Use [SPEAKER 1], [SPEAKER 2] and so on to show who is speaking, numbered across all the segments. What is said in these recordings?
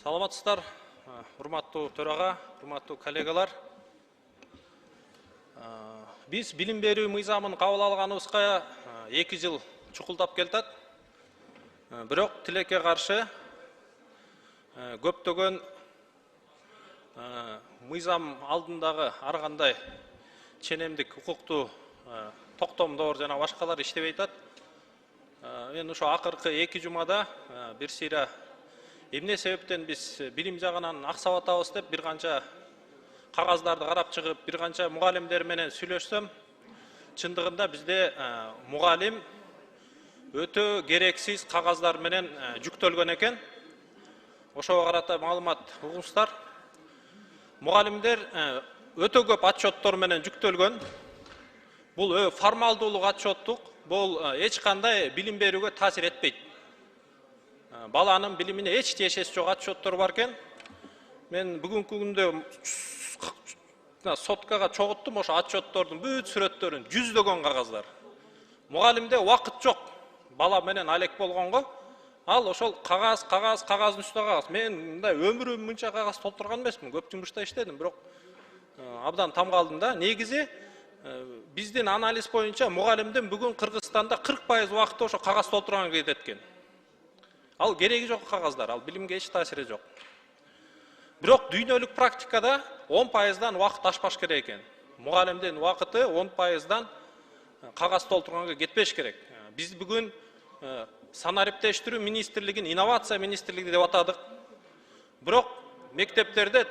[SPEAKER 1] Саламатсыздар, урматтуу төрага, урматтуу коллегалар. Биз билим берүү мыйзамын кабыл алганыбызга 2 жыл чукулдап келатат. Бирок тилекке каршы көптөгөн мыйзам алдындагы ар кандай ченемдик, укуктуу токтомдор жана башкалар иштебей атат. Мен ошо акыркы 2 жумада бир сыйра эмне себептен биз билим жагынан аксап деп бир канча кагаздарды карап чыгып, бир канча мугалимдер менен сүйлөшсөм, чындыгында бизде мугалим өтө керексиз кагаздар менен жүктөлгөн экен. Ошого карата маалымат угуңуздар. Мугалимдер өтө көп отчеттор менен жүктөлгөн. Бул формалдуулук отчеттук, бул эч кандай билим берүүгө таасир этпейт. Баланын билимине эч тиешеси жок отчеттор бар экен. Мен бүгүнкү күндө соткага чогуттум ошо отчеттордун бүт сүрөттөрүн, жүздөгөн кагаздар. Мугалимде убакыт жок. Бала менен алек болгонго, ал ошол кагаздын үстүнө кагаз. Мен мындай өмүрүм мынча кагаз толтурган эмесмин. Көп жумушта иштедим, бирок абдан там калдым да. Негизи биздин анализ боюнча мугалимдин бүгүн Кыргызстанда 40% убакыты ошо кагаз толтурганга кетет экен. Ал кереги жок кагаздар, ал билимге эч таасири жок. Бирок дүйнөлүк практикада 10%дан убакыт ашпаш керек экен. Мугалимдин убакыты 10%дан кагаз толтурганга кетпеш керек. Биз бүгүн санариптештирүү министрлигин инновация министрлиги деп атадык. Бирок мектептерде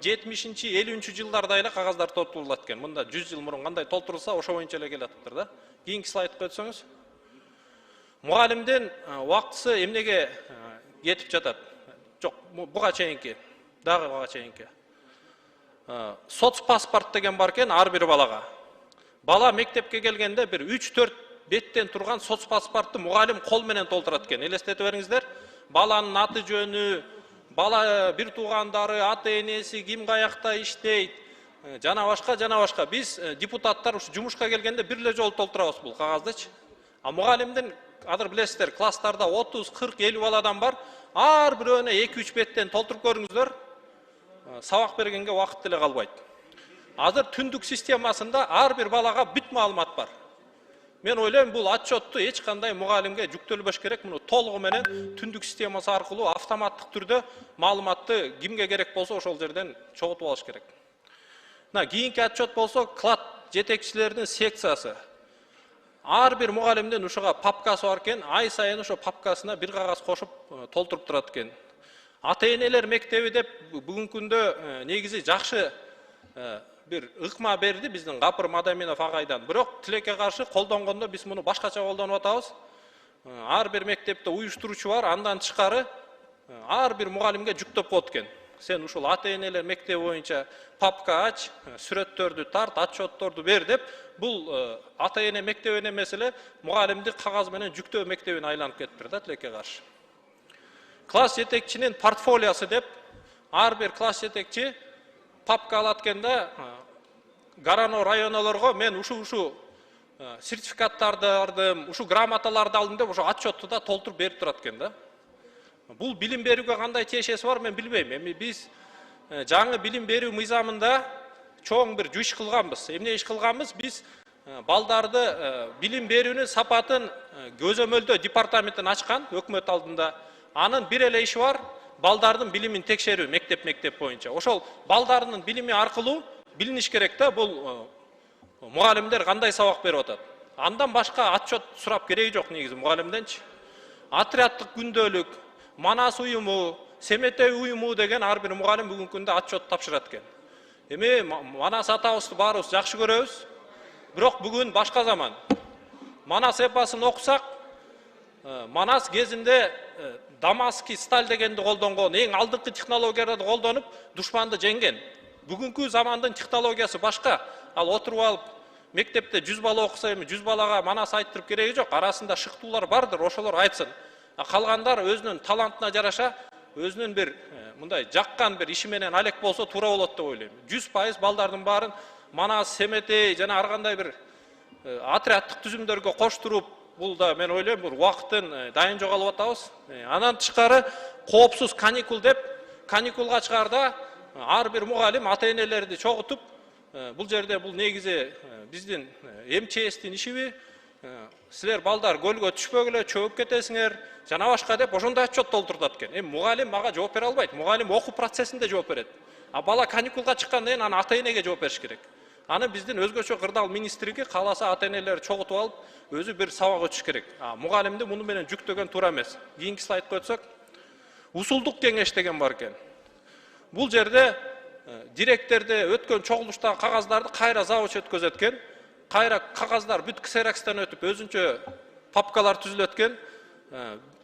[SPEAKER 1] 70-50 жылдарда эле кагаздар толтурулат экен. Мында 100 жыл мурун кандай толтурулса, ошо боюнча эле келатыптыр да. Кийинки слайдка өтсөңүз. Мугалимдин убактысы эмнеге кетип жатат? Жок, буга чейинки, дагы буга чейинки. Соцпаспорт деген бар экен ар бир балага. Бала мектепке келгенде бир 3-4 беттен турган соцпаспортты мугалим кол менен толтурат экен. Элестетип бериңиздер. Баланын аты жөнү, бала бир туугандары, ата-энеси, ким каякта иштейт, жана башка. Биз депутаттар ушу жумушка келгенде бир эле жолу толтурабыз бул кагаздычы. А мугалимдин азыр билесиздер, класстарда 30, 40, 50 баладан бар. Ар бирөөнө 2-3 беттен толтуруп көрүңүздөр. Сабак бергенге убакыт деле калбайт. Азыр түндүк системасында ар бир балага бүт маалымат бар. Мен ойлойм, бул отчетту эч кандай мугалимге жүктөлбөш керек. Муну толугу менен түндүк системасы аркылуу автоматтык түрдө маалыматты кимге керек болсо ошол жерден чогултуп алыш керек. Кийинки отчет болсо класс жетекчилеринин секциясы. Ар бир мугалимдин ушуга папкасы бар экен, ай сайын ошо папкасына бир кагаз кошуп толтуруп турат экен. Ата-энелер мектеби деп бүгүнкү күндө негизи жакшы бир ыкма берди биздин Гапыр Мадаминов агайдан. Бирок тилекке каршы колдонгондо биз муну башкача колдонуп атабыз. Ар бир мектепте уюштуруучу бар, андан тышкары ар бир мугалимге жүктөп коет экен. Сен ушул ата-энелер мектеби боюнча папка ач, сүрөттөрдү тарт, отчетторду бер деп, бул ата-эне мектебине эмес эле мугалимди кагаз менен жүктөө мектебине айланып кетиптир да тилекке каршы. Класс жетекчинин портфолиосы деп, ар бир класс жетекчи папка алат экен да, Гарано районолорго мен ушу сертификаттарды алдым, ушу грамоталарды алдым деп, ошо отчетту да толтуруп берип турат экен да. Бул билим берүүгө кандай тиешеси бар мен билбейм. Эми биз жаңы билим берүү мыйзамында чоң бир иш кылганбыз. Эмне иш кылганбыз? Биз балдарды билим берүүнүн сапатын көзөмөлдөө департаментин ачкан өкмөт алдында. Анын бир эле иши бар, балдардын билимин текшерүү мектеп боюнча. Ошол балдардын билими аркылуу билиниш керек да, бул мугалимдер кандай сабак берип атат. Андан башка отчет сурап кереги жок негизи мугалимденчи. Отряддык күндөлүк, Манас уюму, Семетей уюму деген ар бир мугалим бүгүнкү күндө отчет тапшырат экен. Эми Манас атабызды баарыбыз жакшы көрөбүз. Бирок бүгүн башка заман. Манас эпосын окусак, Манас кезинде Дамаский сталь дегенди колдонгон, эң алдыңкы технологияларды колдонуп, душманды жеңген. Бүгүнкү замандын технологиясы башка. Ал отуруп алып, мектепте 100 бала окуса, эми 100 балага Манас айттырып кереги жок. Арасында шыктуулар бардыр, ошолор айтсын. Калгандар өзүнүн талантына жараша, өзүнүн бир мындай жаккан бир иши менен алек болсо туура болот деп ойлойм. 100% балдардын баарын Манас, Семетей жана ар кандай бир отряддык түзүмдөргө коштуруп, бул да мен ойлойм бир убакыттын дайын жоголуп атабыз. Анан тышкары коопсуз каникул деп каникулга чыгарда ар бир мугалим ата-энелерди чогултуп, бул жерде бул негизи биздин МЧСтин ишиби, силер балдар көлгө түшпөгүлө, чөгүп кетесиңер, жана башка деп ошондой отчет толтурат экен. Эми мугалим мага жооп бере албайт. Мугалим окуу процессинде жооп берет. А бала каникулга чыккандан кийин аны ата-энеге жооп бериш керек. Аны биздин өзгөчө кырдаал министрлиги кааласа ата-энелерди чогултуп алып, өзү бир сабак өтүш керек. Мугалимди муну менен жүктөгөн туура эмес. Кийинки слайдка өтсөк, усулдук кеңеш деген бар экен. Бул жерде директерде өткөн чогулуштагы кагаздарды кайра завуч өткөзөт экен. Кайра кагаздар бүт ксерокстан өтүп өзүнчө папкалар түзүлөт экен.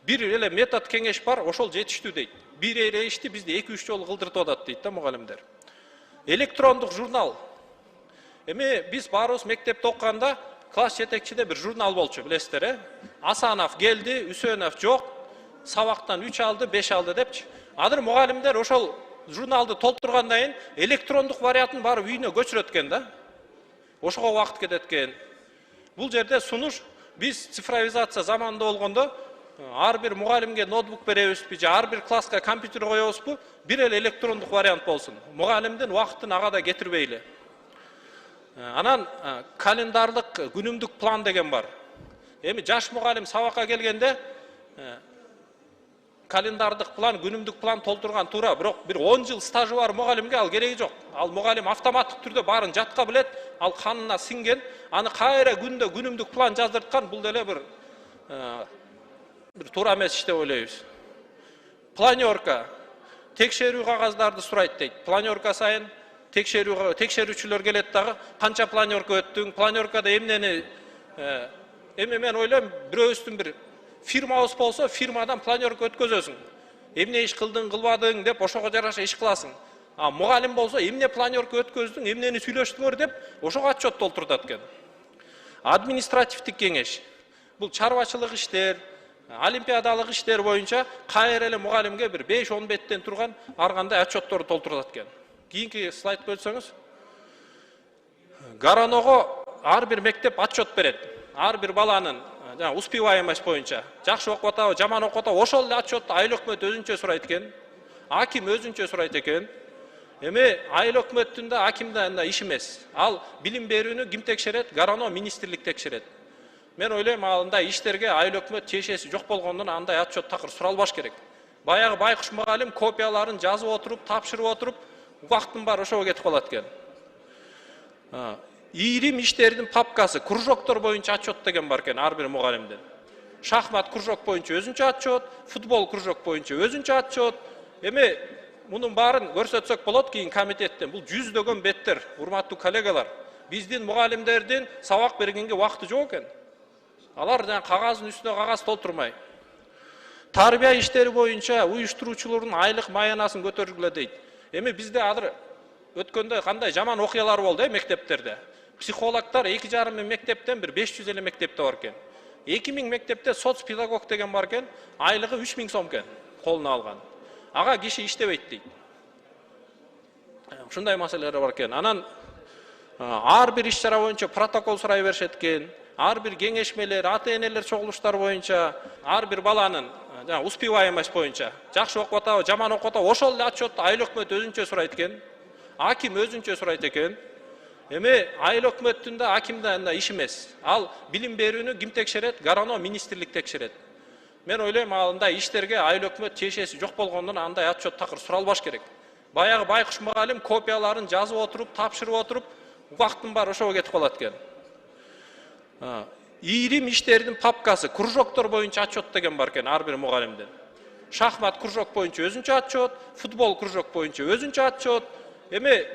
[SPEAKER 1] Бир эле метод кеңеш бар, ошол жетиштүү дейт. Бир эле ишти бизди 2-3 жолу кылдыртып атат дейт да мугалимдер. Электрондук журнал. Эми биз баарыбыз мектепте окуганда класс жетекчиде бир журнал болчу, билесиздер, Асанов келди, Үсөнов жок, сабактан 3 алды, 5 алды депчи. Азыр мугалимдер ошол журналды толтургандан кийин электрондук вариантын барып үйүнө көчүрөт экен да. Ошого убакыт кетет экен. Бул жерде сунуш биз цифровизация заманында болгондо ар бир мугалимге ноутбук беребизби же ар бир класска компьютер коебузбу, бир эле электрондук вариант болсун. Мугалимдин убактын ага да кетирбейли. Анан календарлык күнүмдүк план деген бар. Эми жаш мугалим сабакка келгенде календардык план, күнүмдүк план толтурган туура, бирок бир 10 жыл стажы бар мугалимге ал кереги жок. Ал мугалим автоматтык түрдө баарын жатка билет, ал канына сиңген, аны кайра күндө күнүмдүк план жаздырткан, бул деле бир туура эмес иш деп ойлойбуз. Планерка, текшерүү кагаздарды сурайт дейт. Планерка сайын текшерүүчүлөр келет дагы, канча планерка өттүң, планеркада эмнени, эми мен ойлойм, бирөөбүздүн бир фирмабыз болсо, фирмадан планерка өткөзөсүң. Эмне иш кылдың, кылбадың деп ошого жараша иш кыласың. Мугалим болсо, эмне планерка өткөздүң, эмнени сүйлөштүңөр деп ошого отчет толтурат экен. Административдик кеңеш. Бул чарбачылык иштер, олимпиадалык иштер боюнча кайра эле мугалимге бир 5-10 беттен турган ар кандай отчетторду толтурат экен. Кийинки слайд көрсөңүз. Гараного ар бир мектеп отчет берет. Ар бир баланын успеваемость боюнча жакшы окуп атабы, жаман окуп атабы, ошол эле отчетту айыл өкмөт өзүнчө сурайт экен. Аким өзүнчө сурайт экен. Эми айыл өкмөттүн да акимдин да иш эмес. Ал билим берүүнү ким текшерет? Гарано министрлик текшерет. Мен ойлойм, андай иштерге айыл өкмөт тиешеси жок болгондон андай отчет такыр суралбаш керек. Баягы байкуш мугалим копияларын жазып отуруп, тапшырып отуруп, убактын баары ошого кетип калат экен. Ийрим иштердин папкасы, кружоктор боюнча отчет деген бар экен ар бир мугалимдин. Шахмат кружок боюнча өзүнчө отчет, футбол кружок боюнча өзүнчө отчет. Эми мунун баарын көрсөтсөк болот кийин комитеттен. Бул жүздөгөн беттер, урматтуу коллегалар. Биздин мугалимдердин сабак бергенге убакыты жок экен. Алар кагаздын үстүнө кагаз толтурмай. Тарбия иштери боюнча уюштуруучулардын айлык маянасын көтөргүлө дейт. Эми бизде азыр өткөндө кандай жаман окуялар болду мектептерде. Психологдор 2,5 миң мектептен бир 500 эле мектепте бар экен. 2000 мектепте соцпедагог деген бар экен, айлыгы 3000 сом экен, колуна алган. Ага киши иштебейт дейт. Ушундай маселелер бар экен. Анан ар бир иш чара боюнча протокол сурай беришет экен. Ар бир кеңешмелер, ата-энелер чогулуштар боюнча, ар бир баланын успеваемость боюнча жакшы окуп атабы, жаман окуп атабы, ошол эле отчетту айыл өкмөт өзүнчө сурайт экен. Аким өзүнчө сурайт экен. Эми айыл өкмөттүн да акимдин да иш эмес. Ал билим берүүнү ким текшерет? Гарано министрлик текшерет. Мен ойлойм, андай иштерге айыл өкмөт тиешеси жок болгондон андай отчет такыр суралбаш керек. Баягы байкуш мугалим копияларын жазып отуруп, тапшырып отуруп, убактын баары ошого кетип калат экен. Ийрим иштердин папкасы, кружоктор боюнча отчет деген бар экен ар бир мугалимдин. Шахмат кружок боюнча өзүнчө отчет, футбол кружок боюнча өзүнчө отчет. Эми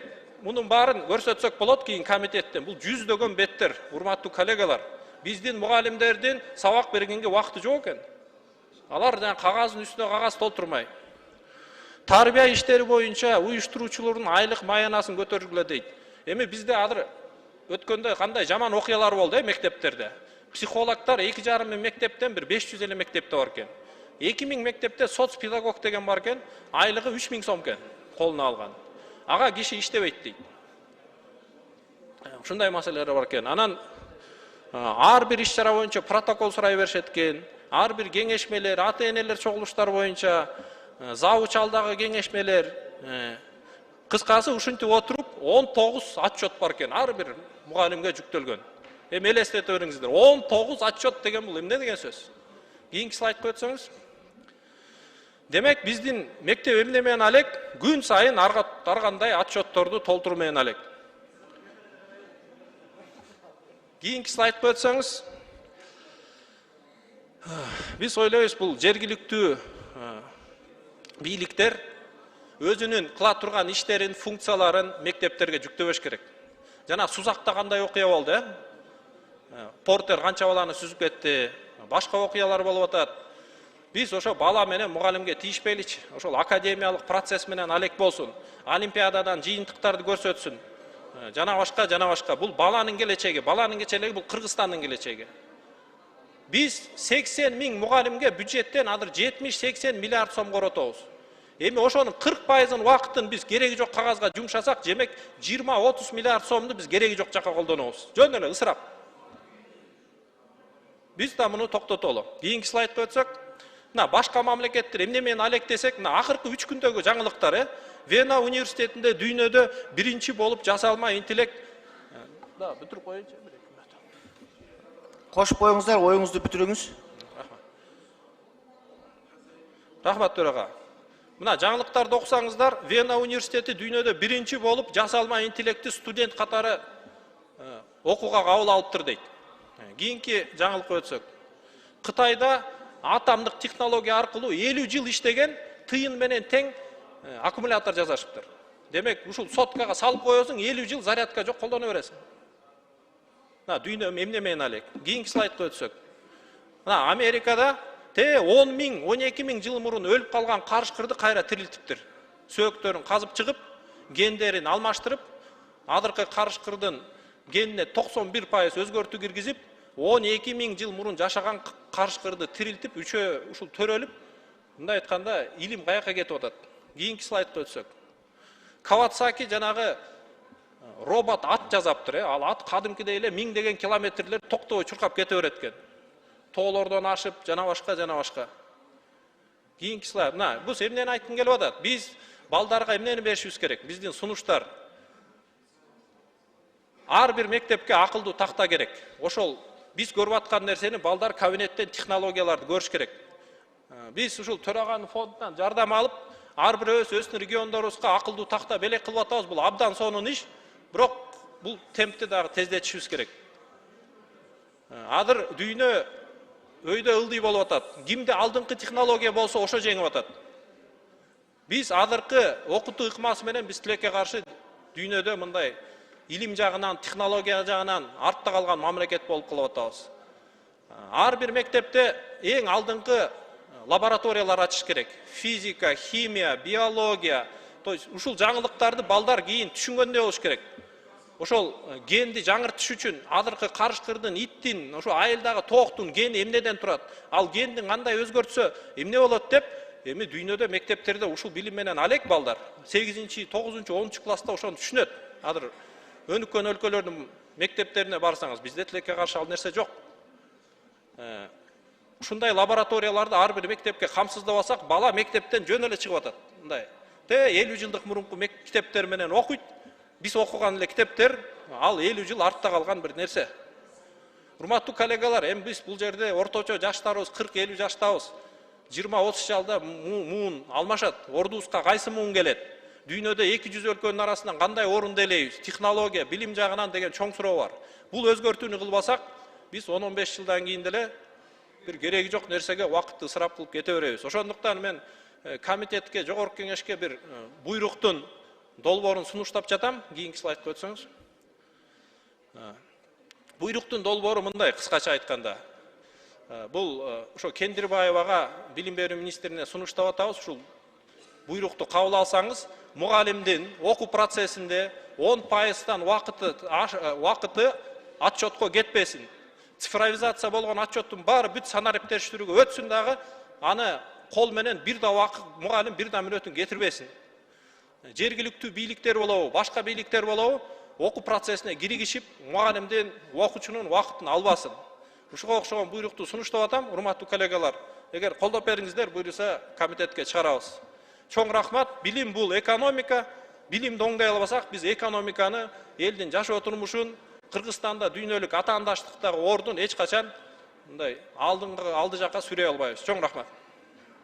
[SPEAKER 1] мунун баарын көрсөтсөк болот кийин комитеттен. Бул жүздөгөн беттер, урматтуу коллегалар. Биздин мугалимдердин сабак бергенге убакыты жок экен. Алар кагаздын үстүнө кагаз толтурмай. Тарбия иштери боюнча уюштуруучулардын айлык маянасын көтөргүлө дейт. Эми бизде азыр өткөндө кандай жаман окуялар болду мектептерде. Психологдор 2,5 миң мектептен бир 500 эле мектепте бар экен. 2000 мектепте соцпедагог деген бар экен, айлыгы 3000 сом экен, колуна алган. Ага киши иштебейт дейт. Ушундай маселелер бар экен. Анан ар бир иш-чара боюнча протокол сурай беришет экен. Ар бир кеңешмелер, ата-энелер чогулуштар боюнча завуч алдагы кеңешмелер, кыскасы ушинтип отуруп 19 отчет бар экен, ар бир мугалимге жүктөлгөн. Эми элестете бериңиздер. 19 отчет деген бул эмне деген сөз? Кийинки слайдка өтсөңүз. Демек, биздин мектеп эмне менен алек? Күн сайын ар кандай отчетторду толтуруу менен алек. Кийинки слайдка өтсөңүз. Биз ойлойбуз, бул жергиликтүү бийликтер өзүнүн кыла турган иштерин, функцияларын мектептерге жүктөбөш керек. Жана Сузакта кандай окуя болду, Портер канча баланы сүзүп кетти, башка окуялар болуп атат. Биз ошо бала менен мугалимге тийишпейличи. Ошол академиялык процесс менен алек болсун, олимпиададан жыйынтыктарды көрсөтсүн. Жана башка. Бул баланын келечеги, баланын келечеги, бул Кыргызстандын келечеги. Биз 80 миң мугалимге бюджеттен азыр 70-80 миллиард сом коротобуз. Эми ошонун 40% убакытын биз кереги жок кагазга жумшасак, демек 20-30 миллиард сомду биз кереги жок жакка колдонобуз. Жөн эле ысырап. Биз да муну токтотолу. Кийинки слайдка өтсөк, башка мамлекеттер эмне менен алек десек, акыркы 3 күндөгү жаңылыктар, Вена университетинде дүйнөдө биринчи болуп жасалма интеллект. Бүтүрүп коеюнчу.
[SPEAKER 2] Кошуп коюңуздар, оюңузду бүтүрүңүз.
[SPEAKER 1] Рахмат төрага. Мына жаңылыктарды окусаңыздар, Вена университети дүйнөдө биринчи болуп жасалма интеллектти студент катары окууга кабыл алыптыр дейт. Кийинки жаңылыкка өтсөк. Кытайда атомдук технология аркылуу 50 жыл иштеген тыйын менен тең аккумулятор жасашыптыр. Демек, ушул соткага салып коесуң, 50 жыл зарядка жок колдоно бересиң. Дүйнө эмне менен алек. Кийинки слайдка өтсөк. Америкада 10 миң, 12 миң жыл мурун өлүп калган карышкырды кайра тирилтиптир. Сөөктөрүн казып чыгып, гендерин алмаштырып, азыркы карышкырдын генине 91% өзгөртүү киргизип, 12 миң жыл мурун жашаган карышкырды тирилтип, ушул төрөлүп, мындай айтканда, илим каяка кетип атат. Кийинки слайдка өтсөк. Кавасаки жанагы робот ат жасаптыр, ал ат кадимкидей эле миңдеген километрлер токтобой чуркап кете берет экен. Тоолордон ашып, жана башка. Кийинки слайд. Бул эмнени айткым келип атат? Биз балдарга эмнени беришибиз керек? Биздин сунуштар. Ар бир мектепке акылдуу такта керек. Ошол биз көрүп аткан нерсени балдар кабинеттен технологияларды көрүш керек. Биз ушул төраганын фондунан жардам алып, ар бирөөбүз өздүн региондорубузга акылдуу такта белек кылып атабыз. Бул абдан сонун иш, бирок бул темпти дагы тездетишибиз керек. Азыр дүйнө өйдө ылдый болуп атат. Кимде алдыңкы технология болсо ошо жеңип атат. Биз азыркы окутуу ыкмасы менен биз тилекке каршы дүйнөдө мындай илим жагынан, технология жагынан артта калган мамлекет болуп калып атабыз. Ар бир мектепте эң алдыңкы лабораториялар ачыш керек. Физика, химия, биология, то есть ушул жаңылыктарды балдар кийин түшүнгөндөй болуш керек. Ошол генди жаңыртыш үчүн азыркы карышкырдын, иттин, ошо айылдагы тооктун гени эмнеден турат? Ал гендин кандай өзгөртсө эмне болот деп, эми дүйнөдө мектептерде ушул билим менен алек балдар. 8-9, 10 класста ошону түшүнөт. Азыр өнүккөн өлкөлөрдүн мектептерине барсаңыз, бизде тилекке каршы ал нерсе жок. Ушундай лабораторияларды ар бир мектепке камсыздабасак, бала мектептен жөн эле чыгып атат. Мындай 50 жылдык мурунку мектептер менен окуйт. Биз окуган эле китептер, ал 50 жыл артта калган бир нерсе. Урматтуу коллегалар, эми биз бул жерде орточо жаштарыбыз 40-50 жаштабыз. 20-30 жылда муун алмашат. Ордубузга кайсы муун келет? Дүйнөдө 200 өлкөнүн арасынан кандай орунду ээлейбиз? Технология, билим жагынан деген чоң суроо бар. Бул өзгөртүүнү кылбасак, биз 10-15 жылдан кийин деле бир кереги жок нерсеге убакытты ысырап кылып кете беребиз. Ошондуктан мен комитетке, жогорку кеңешке бир буйруктун долбоорун сунуштап жатам. Кийинки слайдка өтсөңүз. Буйруктун долбоору мындай, кыскача айтканда. Бул ошо Кендирбаевага, билим берүү министрине сунуштап атабыз. Ушул буйрукту кабыл алсаңыз, мугалимдин окуу процессинде 10%-дан убакыты отчетко кетпесин. Цифровизация болгон отчеттун баары бүт санарип териштирүүгө өтсүн дагы, аны кол менен бир да убакыт мугалим бир да мүнөтүн кетирбесин. Жергиликтүү бийликтер болобу, башка бийликтер болобу, окуу процессине киригишип, мугалимдин, окуучунун убактын албасын. Ушуга окшогон буйрукту сунуштап атам, урматтуу коллегалар. Эгер колдоп бериңиздер, буйруса комитетке чыгарабыз. Чоң рахмат. Билим бул экономика. Билимди оңдой албасак, биз экономиканы, элдин жашоо турмушун, Кыргызстанда дүйнөлүк атаандаштыктагы ордун эч качан мындай алды жакка сүрөй албайбыз. Чоң рахмат.